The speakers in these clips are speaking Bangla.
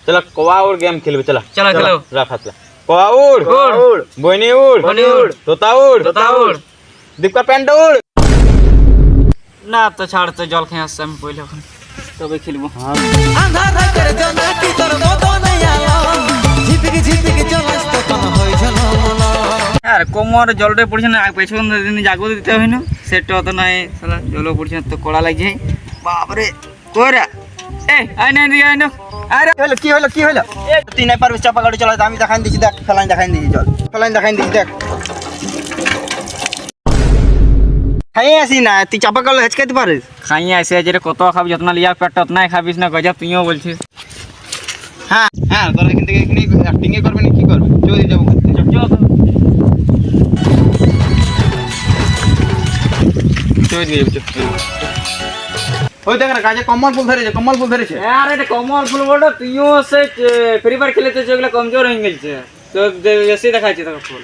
चला कौवा उड़ गेम खेलबे चला चला खेलो रख हाथ कौवा उड़ उड़ बोनी उड़ तोता उड़ दीपका पैंट उड़ না তো ছাড় তো জল খেয়ে আসছে আমি পইলে এখন তবে খেলবো আন্ধার রাতের জনাকি তোর মদন আলো ঝিপিক ঝিপিক চলাস তো কোন হই ঝলমল আর কোমর জলটা পড়ছে না পেছন দিন জাগো দিতে হয় না সেটা তো নাই শালা জল পড়ছে না তো কড়া লাগছে বাপ রে কোরা এ আই না দি আই না আরে কি হলো তুই নাই পারবি চাপা গাড়ি চালাতে আমি দেখাই দিছি দেখ ফেলাইন দেখাই দিছি চল ফেলাইন দেখাই দিছি দেখ খাই আসি না তুই চাপা গাড়ি হেচকাইতে পারিস খাইয়ে আসে যে কত খাবি যত্ন লিয়া পেটটা নাই খাবিস না গজা তুইও বলছিস হ্যাঁ তোরা এখান থেকে এখানে অ্যাক্টিং করবে না কি করবে চলে যাবো চলে যাবো ওই দেখ না কাজে কমল ফুল ধরেছে আরে এটা কমল ফুল বড় তুইও সে ফ্রি ফায়ার খেলতে যেগুলো কমজোর হয়ে গেছে তো বেশি দেখাচ্ছে তোর ফুল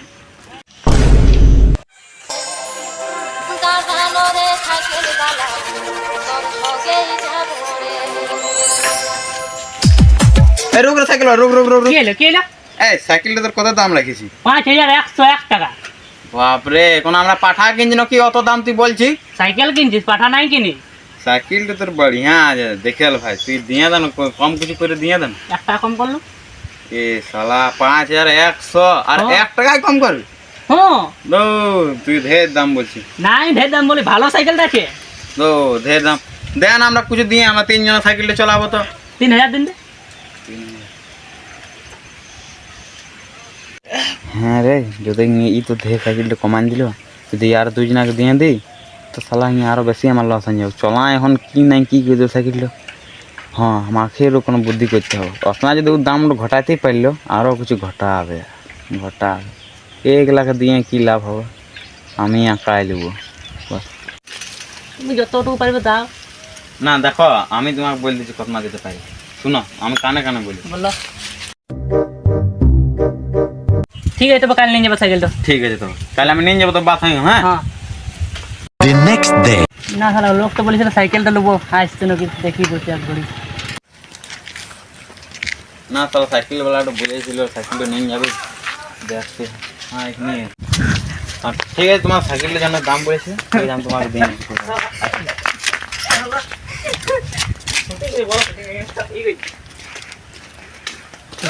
এই রুক রে সাইকেল রুক কি এলো এই সাইকেলটা তোর কত দাম রাখিছি 5101 টাকা বাপরে এখন আমরা পাঠা কিনছি না কি অত দাম তুই বলছিস সাইকেল কিনছিস পাঠা নাই কিনি সাইকেলটা তোর बढ़िया আছে দেখেল ভাই তুই দিয়া দেন কম কিছু করে দিয়া দেন 1 টাকা কম করলো এ শালা 5100 আর 1 টাকায় কম করবি হ্যাঁ নো তুই ঢের দাম বলছিস নাই ঢের দাম বলি ভালো সাইকেল দেখে নো ঢের দাম দেন আমরা কিছু দিয়ে আমরা তিনজন সাইকেলটা চালাবো তো 3000 দিন দে হ্যাঁ রে যদি ই তো ধে সাইকেলটা কমান দিল যদি আর দুজনাকে দিয়ে দিই তো শালা আরো বেশি আমার লস হয়ে যাবে চলা এখন কি নাই কি করে সাইকেলটা হ্যাঁ আমাকে কোনো বুদ্ধি করতে হবে আপনার যদি দাম ঘটাতেই পারলো আরও কিছু ঘটাবে 1 লাখ দিয়ে কি লাভ হবে আমি একাই নেবো বাস তুমি যতটুকু পারবে দাও না দেখো আমি তোমাকে বলে দিচ্ছি কত দিতে পারি শুনো আমি কানে বলি বলো ঠিক আছে তো কাল নিয়ে যাবো সাইকেলটা ঠিক আছে তো তাহলে আমি নিয়ে যাবো তো বাস হয়ে হ্যাঁ হ্যাঁ the next day না শালা লোক তো বলেছিল সাইকেলটা নেবো আসছে নাকি দেখি বসে এক ঘড়ি না তাহলে সাইকেলওয়ালাটা বলেছিল সাইকেলটা নিয়ে যাবে দেখছি হ্যাঁ এখানে ঠিক আছে তোমার সাইকেলটা যেন দাম বলেছে সেই দাম তোমাকে দিয়ে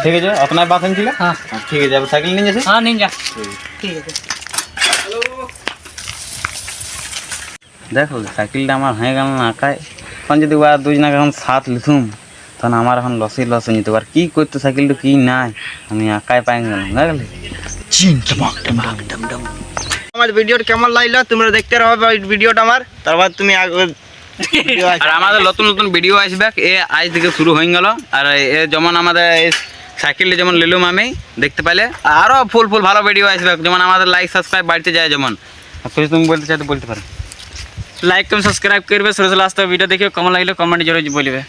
ঠিক আছে আপনার বাস ছিল হ্যাঁ ঠিক আছে সাইকেল নিয়ে যাচ্ছে হ্যাঁ নিন যা ঠিক আছে দেখো সাইকেলটা আমার হয়ে গেল না আঁকায় এখন যদি ওরা দুজনাকে এখন সাথ লিথুম তখন আমার এখন লসই লস হয়ে যেত আর কী করতো সাইকেলটা কি নাই আমি আঁকায় পাই গেলাম বুঝলি আমার ভিডিওটা কেমন লাগলো তোমরা দেখতে রহো ভিডিওটা আমার তারপর তুমি আর আমাদের নতুন ভিডিও আসবে এ আজ থেকে শুরু হয়ে গেল আর এ যেমন আমাদের এই সাইকেলটা যেমন নিলাম আমি দেখতে পাইলে আরও ফুল ভালো ভিডিও আসবে যেমন আমাদের লাইক সাবস্ক্রাইব বাড়তে যায় যেমন তুমি বলতে চাই তো বলতে পারো লাইক কম সাবস্ক্রাইব করবে সরসল আসতে ভিডিও দেখে কেমন লাগলো কমেন্ট জরুর বলবে